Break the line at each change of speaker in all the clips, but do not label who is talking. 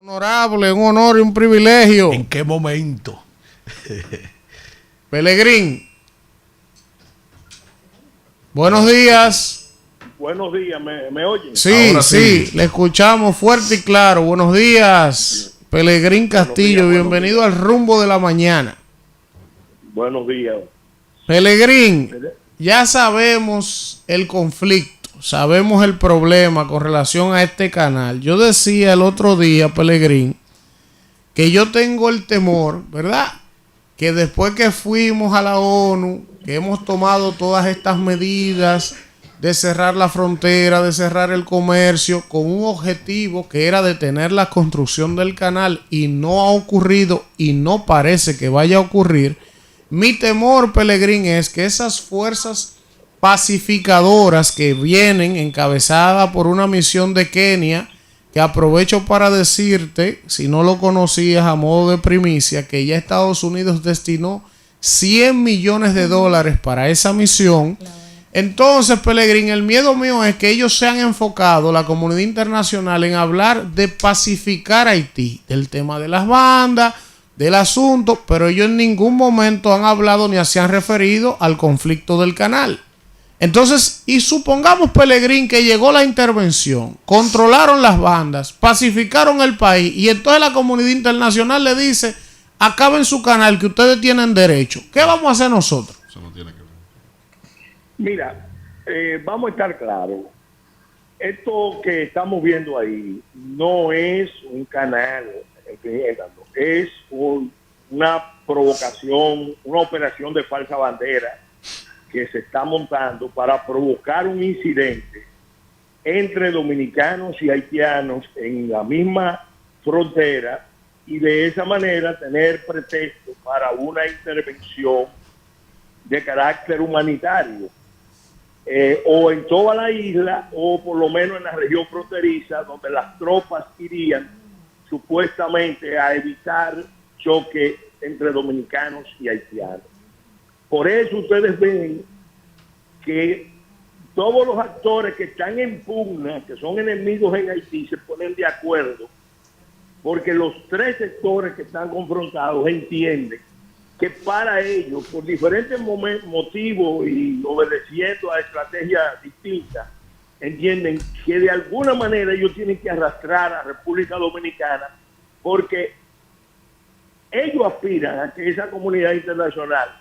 Honorable, un honor y un privilegio.
¿En qué momento?
Pelegrín. Buenos días.
Buenos días, ¿me oyen?
Sí,
Ahora
sí, le escuchamos fuerte y claro. Buenos días, Pelegrín Castillo.
Buenos días,
bienvenido al rumbo de la mañana.
Buenos días.
Pelegrín, ya sabemos el conflicto, sabemos el problema con relación a este canal. Yo decía el otro día, Pelegrín, que yo tengo el temor, ¿verdad? Que después que fuimos a la ONU, que hemos tomado todas estas medidas de cerrar la frontera, de cerrar el comercio, con un objetivo que era detener la construcción del canal, y no ha ocurrido y no parece que vaya a ocurrir. Mi temor, Pelegrín, es que esas fuerzas pacificadoras que vienen encabezadas por una misión de Kenia, que aprovecho para decirte, si no lo conocías a modo de primicia, que ya Estados Unidos destinó $100 millones para esa misión. Entonces, Pelegrín, el miedo mío es que ellos se han enfocado, la comunidad internacional, en hablar de pacificar Haití, del tema de las bandas, del asunto, pero ellos en ningún momento han hablado ni se han referido al conflicto del canal. Entonces, y supongamos, Pelegrín, que llegó la intervención, controlaron las bandas, pacificaron el país, y entonces la comunidad internacional le dice: acaben su canal, que ustedes tienen derecho. ¿Qué vamos a hacer nosotros?
Eso no tiene que ver.
Mira, vamos a estar claros. Esto que estamos viendo ahí no es un canal, entiéndanlo, es una provocación, una operación de falsa bandera que se está montando para provocar un incidente entre dominicanos y haitianos en la misma frontera, y de esa manera tener pretexto para una intervención de carácter humanitario, o en toda la isla, o por lo menos en la región fronteriza, donde las tropas irían supuestamente a evitar choque entre dominicanos y haitianos. Por eso ustedes ven que todos los actores que están en pugna, que son enemigos en Haití, se ponen de acuerdo, porque los tres sectores que están confrontados entienden que para ellos, por diferentes motivos y obedeciendo a estrategias distintas, entienden que de alguna manera ellos tienen que arrastrar a República Dominicana, porque ellos aspiran a que esa comunidad internacional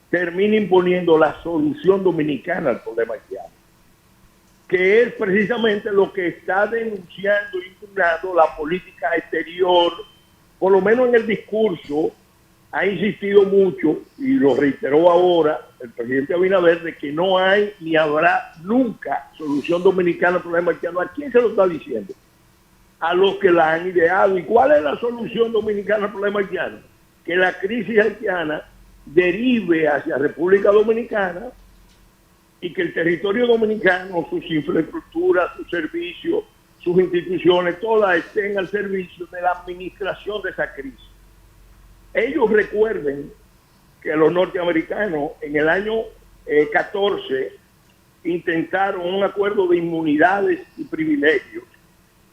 termine imponiendo la solución dominicana al problema haitiano, que es precisamente lo que está denunciando y impugnando la política exterior. Por lo menos en el discurso ha insistido mucho, y lo reiteró ahora el presidente Abinader, de que no hay ni habrá nunca solución dominicana al problema haitiano. ¿A quién se lo está diciendo? A los que la han ideado. ¿Y cuál es la solución dominicana al problema haitiano? Que la crisis haitiana derive hacia República Dominicana y que el territorio dominicano, sus infraestructuras, sus servicios, sus instituciones, todas estén al servicio de la administración de esa crisis. Ellos recuerden que los norteamericanos en el año 14 intentaron un acuerdo de inmunidades y privilegios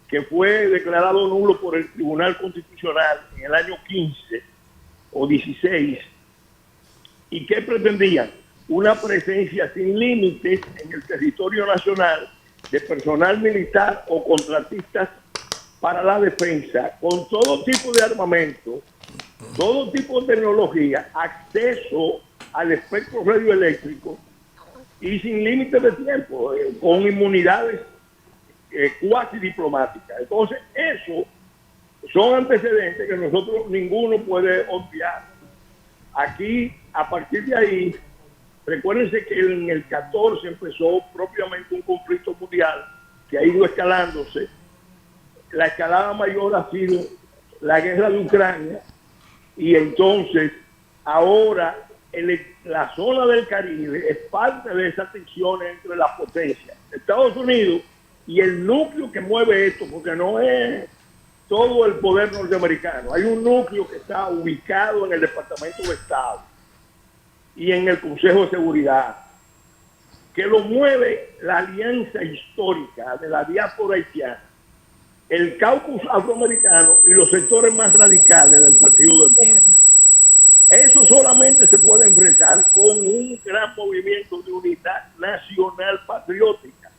que fue declarado nulo por el Tribunal Constitucional en el año 15 o 16. ¿Y qué pretendían? Una presencia sin límites en el territorio nacional de personal militar o contratistas para la defensa, con todo tipo de armamento, todo tipo de tecnología, acceso al espectro radioeléctrico y sin límites de tiempo, con inmunidades cuasi diplomáticas. Entonces, eso son antecedentes que nosotros ninguno puede obviar. Aquí, a partir de ahí, recuérdense que en el 14 empezó propiamente un conflicto mundial que ha ido escalándose. La escalada mayor ha sido la guerra de Ucrania, y entonces ahora la zona del Caribe es parte de esas tensiones entre las potencias, Estados Unidos y el núcleo que mueve esto, porque no es todo el poder norteamericano. Hay un núcleo que está ubicado en el Departamento de Estado y en el Consejo de Seguridad, que lo mueve la alianza histórica de la diáspora haitiana, el caucus afroamericano y los sectores más radicales del Partido Demócrata. Eso solamente se puede enfrentar con un gran movimiento de unidad nacional patriótica.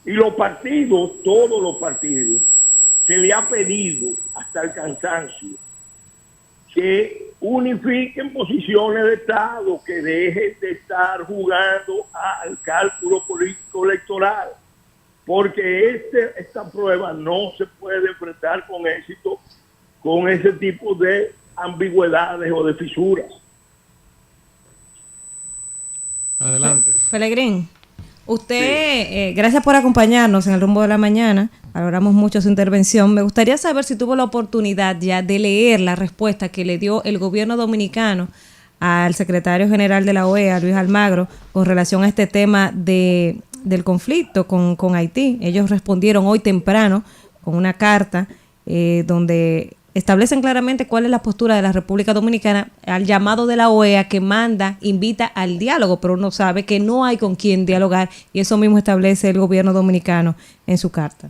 Y los partidos, todos los partidos, se le ha pedido hasta el cansancio que unifiquen posiciones de Estado, que dejen de estar jugando al cálculo político electoral, porque esta prueba no se puede enfrentar con éxito con ese tipo de ambigüedades o de fisuras.
Adelante.
Pelegrín, usted, gracias por acompañarnos en el Rumbo de la Mañana. Valoramos mucho su intervención. Me gustaría saber si tuvo la oportunidad ya de leer la respuesta que le dio el gobierno dominicano al secretario general de la OEA, Luis Almagro, con relación a este tema del conflicto con Haití. Ellos respondieron hoy temprano con una carta donde establecen claramente cuál es la postura de la República Dominicana al llamado de la OEA que invita al diálogo, pero uno sabe que no hay con quién dialogar, y eso mismo establece el gobierno dominicano en su carta.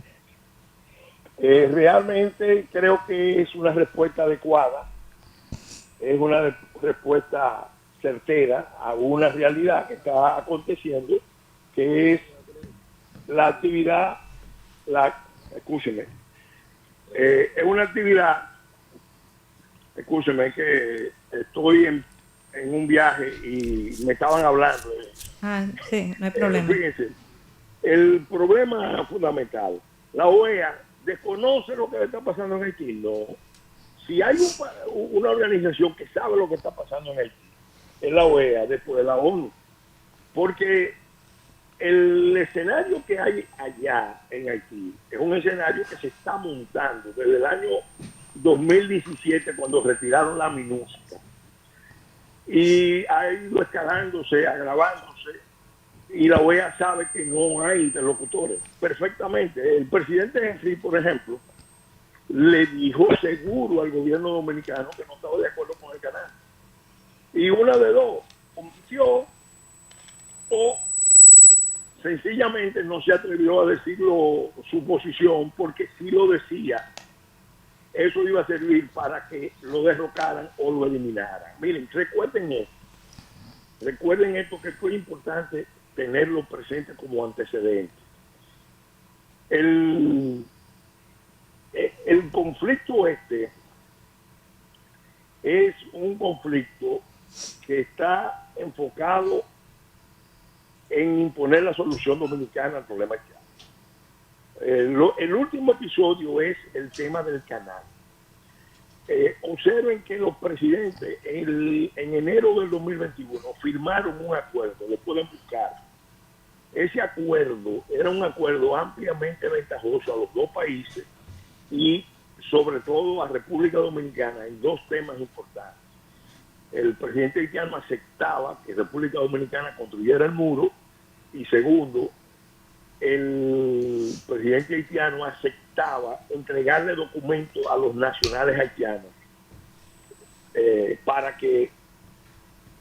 Realmente creo que es una respuesta adecuada, es una respuesta certera a una realidad que está aconteciendo, que es la actividad, es una actividad, escúcheme que estoy en un viaje y me estaban hablando.
Sí, no hay problema.
Fíjense, el problema fundamental, la OEA desconoce lo que está pasando en Haití. No. Si hay una organización que sabe lo que está pasando en Haití, es la OEA, después de la ONU. Porque el escenario que hay allá en Haití es un escenario que se está montando desde el año 2017, cuando retiraron la MINUSCA. Y ha ido escalándose, agravándose, y la OEA sabe que no hay interlocutores perfectamente. El presidente Henry, por ejemplo, le dijo seguro al gobierno dominicano que no estaba de acuerdo con el canal. Y una de dos, omitió o sencillamente no se atrevió a decirlo su posición, porque si lo decía, eso iba a servir para que lo derrocaran o lo eliminaran. Miren, recuerden esto que es muy importante tenerlo presente como antecedente. El conflicto es un conflicto que está enfocado en imponer la solución dominicana al problema haitiano. El último episodio es el tema del canal. Observen que los presidentes en enero del 2021 firmaron un acuerdo, lo pueden buscar. Ese acuerdo era un acuerdo ampliamente ventajoso a los dos países y sobre todo a República Dominicana en dos temas importantes. El presidente haitiano aceptaba que República Dominicana construyera el muro, y segundo, el presidente haitiano aceptaba entregarle documentos a los nacionales haitianos para que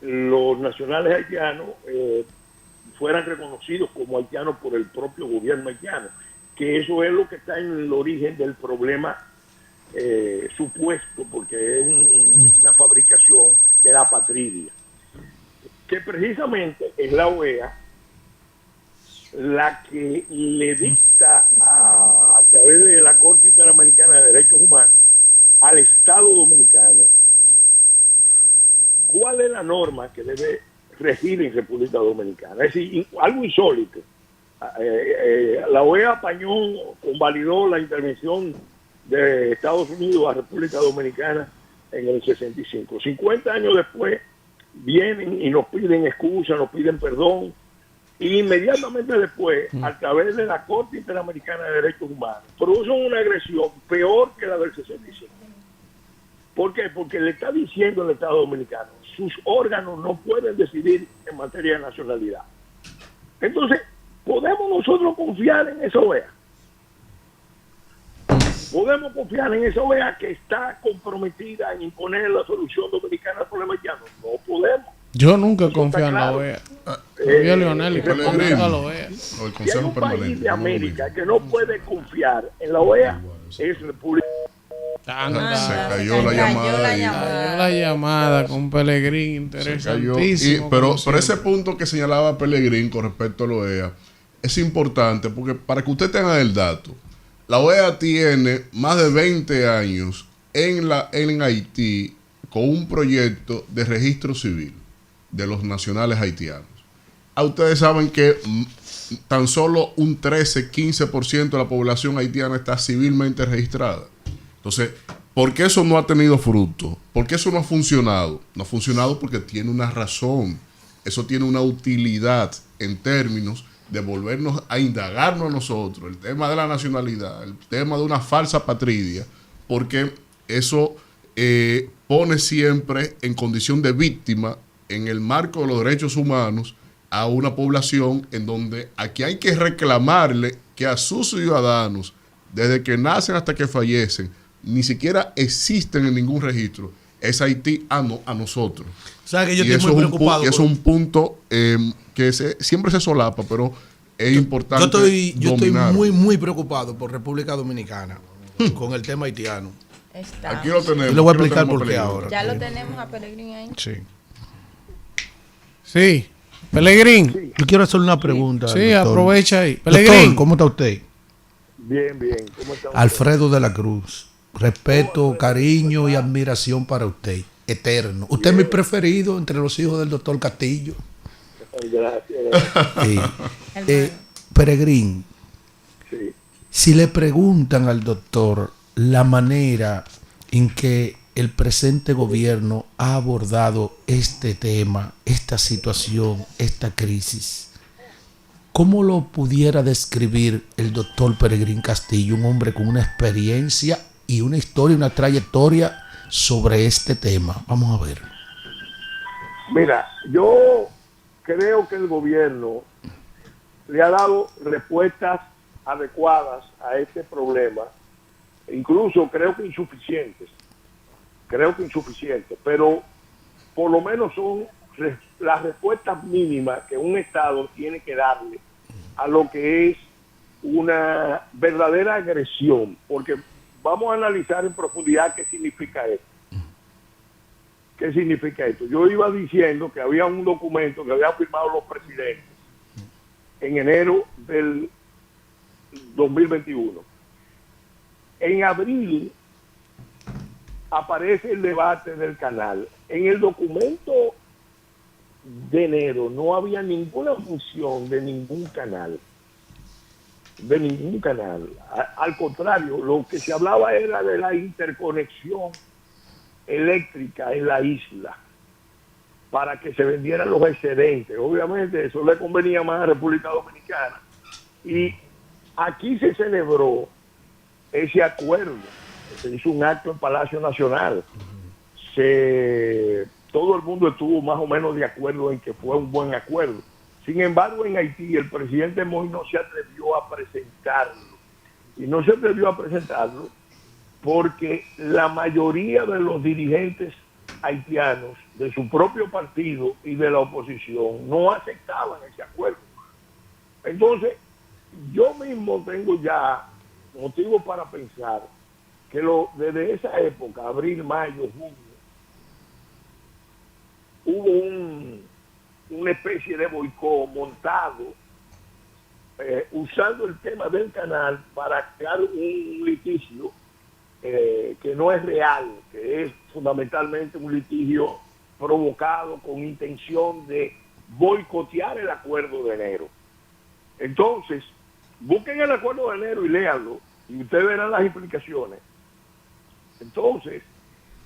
los nacionales haitianos fueran reconocidos como haitianos por el propio gobierno haitiano, que eso es lo que está en el origen del problema supuesto, porque es una fabricación de la patria, que precisamente es la OEA la que le dicta a través de la Corte Interamericana de Derechos Humanos al Estado Dominicano cuál es la norma que debe regir en República Dominicana. Es decir, algo insólito. La OEA apañó, convalidó la intervención de Estados Unidos a República Dominicana en el 65. 50 años después vienen y nos piden excusa, nos piden perdón, y inmediatamente después, a través de la Corte Interamericana de Derechos Humanos, producen una agresión peor que la del 65. ¿Por qué? Porque le está diciendo el Estado Dominicano, sus órganos no pueden decidir en materia de nacionalidad. Entonces, ¿podemos nosotros confiar en esa OEA? ¿Podemos confiar en esa OEA que está comprometida en imponer la solución dominicana al problema haitiano? No podemos.
Yo nunca
Eso
confío
está
en la
claro.
OEA. Confío en Leonel y
Pellegrini.
confío en la OEA.
O el
Si hay
Consejo
un país
Permanente.
de América que no puede confiar en la OEA, es República.
Anda.
Se
Anda,
cayó la llamada ahí.
Cayó la llamada con Pellegrini,
Se cayó.
interesantísimo.
Pero
como
ese
siempre.
punto que señalaba Pellegrini con respecto a la OEA es importante porque para que usted tenga el dato, la OEA tiene más de 20 años en Haití con un proyecto de registro civil de los nacionales haitianos. Ustedes saben que tan solo un 13-15% de la población haitiana está civilmente registrada. Entonces, ¿por qué eso no ha tenido fruto? ¿Por qué eso no ha funcionado? No ha funcionado porque tiene una razón. Eso tiene una utilidad en términos de volvernos a indagarnos a nosotros, el tema de la nacionalidad, el tema de una falsa patria, porque eso pone siempre en condición de víctima en el marco de los derechos humanos a una población en donde aquí hay que reclamarle que a sus ciudadanos, desde que nacen hasta que fallecen, ni siquiera existen en ningún registro. Es Haití a nosotros.
O sea que yo
Y
estoy muy preocupado.
es un punto que siempre se solapa, pero es importante.
Yo estoy
dominarlo.
muy preocupado por República Dominicana con el tema haitiano.
Está.
Aquí lo tenemos.
Yo le voy a
aquí lo
explicar
tenemos
por qué
Pellegrini.
ahora.
Ya lo tenemos a Pellegrini ahí.
Sí.
Sí, Pellegrini.
Yo quiero hacerle una pregunta.
Sí,
doctor.
aprovecha ahí.
Doctor,
Pellegrini.
¿cómo está usted?
Bien, bien. ¿Cómo está usted?
Alfredo de la Cruz. Respeto, cariño y admiración para usted. Eterno. Usted es mi preferido entre los hijos del doctor Castillo.
Gracias.
Sí. Peregrín,
Sí.
si le preguntan al doctor la manera en que el presente gobierno ha abordado este tema, esta situación, esta crisis, ¿cómo lo pudiera describir el doctor Peregrín Castillo, un hombre con una experiencia y una historia, una trayectoria sobre este tema? Vamos a ver.
Mira, yo creo que el gobierno le ha dado respuestas adecuadas a este problema, incluso creo que insuficientes, pero por lo menos son las respuestas mínimas que un Estado tiene que darle a lo que es una verdadera agresión, porque vamos a analizar en profundidad qué significa esto. ¿Qué significa esto? Yo iba diciendo que había un documento que habían firmado los presidentes en enero del 2021. En abril aparece el debate del canal. En el documento de enero no había ninguna función de ningún canal. Al contrario, lo que se hablaba era de la interconexión eléctrica en la isla para que se vendieran los excedentes. Obviamente eso le convenía más a República Dominicana. Y aquí se celebró ese acuerdo. Se hizo un acto en Palacio Nacional. Todo el mundo estuvo más o menos de acuerdo en que fue un buen acuerdo. Sin embargo, en Haití el presidente Moïse no se atrevió a presentarlo. Y no se atrevió a presentarlo porque la mayoría de los dirigentes haitianos de su propio partido y de la oposición no aceptaban ese acuerdo. Entonces, yo mismo tengo ya motivo para pensar que desde esa época, abril, mayo, junio, hubo una especie de boicot montado usando el tema del canal para crear un litigio que no es real, que es fundamentalmente un litigio provocado con intención de boicotear el acuerdo de enero. Entonces, busquen el acuerdo de enero y léanlo, y ustedes verán las implicaciones. Entonces,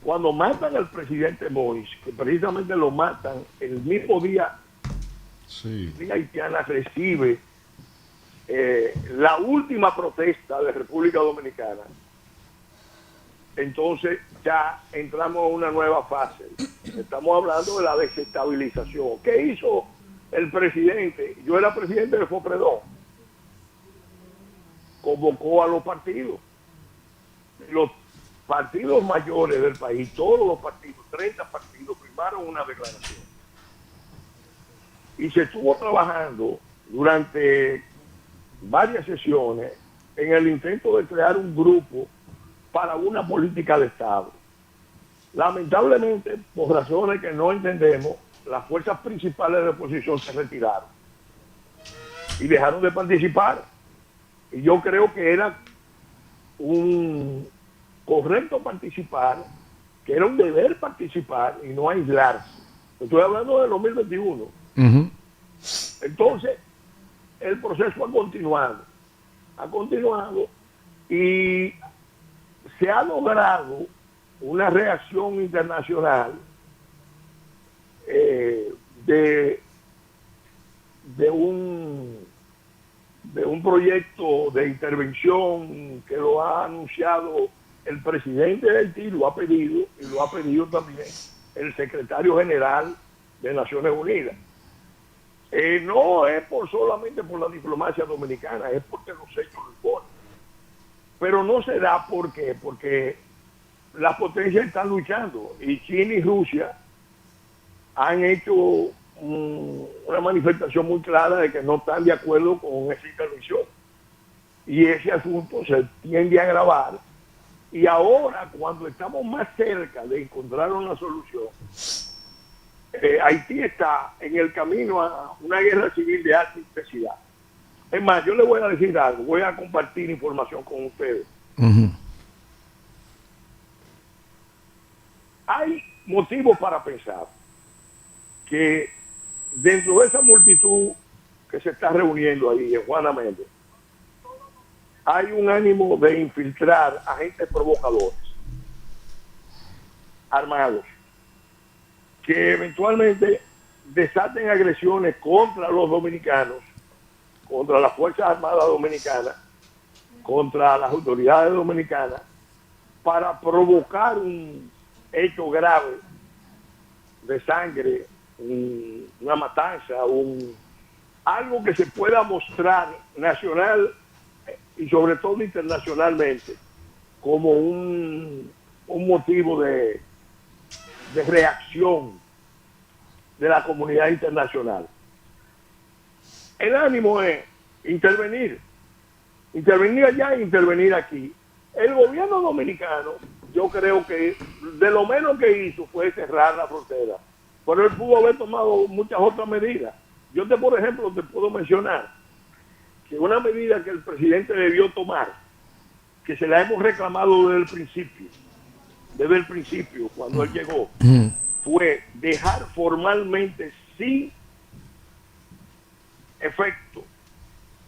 cuando matan al presidente Moïse, que precisamente lo matan el mismo día, la haitiana recibe la última protesta de República Dominicana, entonces ya entramos a una nueva fase. Estamos hablando de la desestabilización. ¿Qué hizo el presidente? Yo era presidente de FOPREDON. Convocó a los partidos. Los partidos mayores del país, todos los partidos, 30 partidos, firmaron una declaración y se estuvo trabajando durante varias sesiones en el intento de crear un grupo para una política de Estado. Lamentablemente, por razones que no entendemos, las fuerzas principales de la oposición se retiraron y dejaron de participar. Y yo creo que era un correcto participar, que era un deber participar y no aislarse. Estoy hablando del 2021. Entonces, el proceso ha continuado y se ha logrado una reacción internacional de un proyecto de intervención que lo ha anunciado el presidente de Haití, lo ha pedido, y lo ha pedido también el secretario general de Naciones Unidas. No es solamente por la diplomacia dominicana, es porque los hechos lo imponen. Pero no se da porque las potencias están luchando y China y Rusia han hecho una manifestación muy clara de que no están de acuerdo con esa intervención. Y ese asunto se tiende a agravar. Y ahora, cuando estamos más cerca de encontrar una solución, Haití está en el camino a una guerra civil de alta intensidad. Es más, yo le voy a decir algo, voy a compartir información con ustedes. Hay motivos para pensar que dentro de esa multitud que se está reuniendo ahí en Juana Méndez, hay un ánimo de infiltrar agentes provocadores, armados, que eventualmente desaten agresiones contra los dominicanos, contra las Fuerzas Armadas Dominicanas, contra las autoridades dominicanas, para provocar un hecho grave de sangre, una matanza, algo que se pueda mostrar nacional y sobre todo internacionalmente como un motivo de reacción de la comunidad internacional. El ánimo es intervenir allá e intervenir aquí. El gobierno dominicano, yo creo que de lo menos que hizo fue cerrar la frontera, pero él pudo haber tomado muchas otras medidas. Yo por ejemplo, te puedo mencionar que una medida que el presidente debió tomar, que se la hemos reclamado desde el principio, cuando él llegó, fue dejar formalmente sin efecto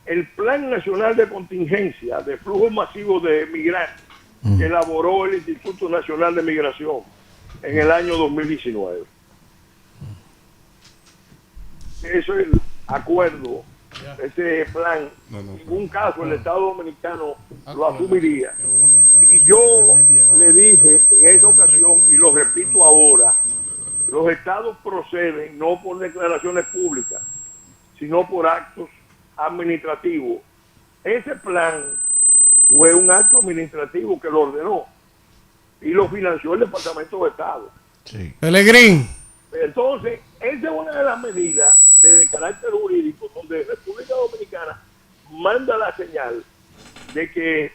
el Plan Nacional de Contingencia de Flujos Masivos de Migrantes que elaboró el Instituto Nacional de Migración en el año 2019. Ese es el acuerdo, ese plan, en ningún caso el Estado Dominicano lo asumiría. Y yo le dije en esa ocasión, y lo repito ahora, los estados proceden no por declaraciones públicas, sino por actos administrativos. Ese plan fue un acto administrativo que lo ordenó y lo financió el Departamento de Estado.
Sí.
Pelegrín.
Entonces, esa es una de las medidas de carácter jurídico donde República Dominicana manda la señal de que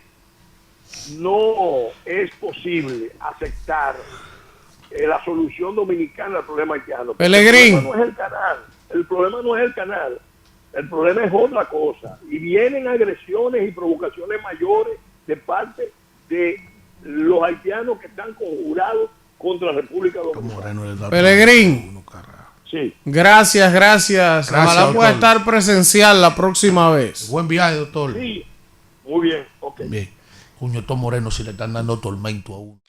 no es posible aceptar la solución dominicana al problema haitiano.
Pelegrín.
El problema no es el canal, el problema es otra cosa. Y vienen agresiones y provocaciones mayores de parte de los haitianos que están conjurados contra la República Dominicana.
Pelegrín.
Sí.
Gracias. Ojalá
doctor.
pueda estar presencial la próxima vez.
Buen viaje, doctor.
Sí, muy bien, ok.
Bien. Coño, estos morenos si le están dando tormento a uno.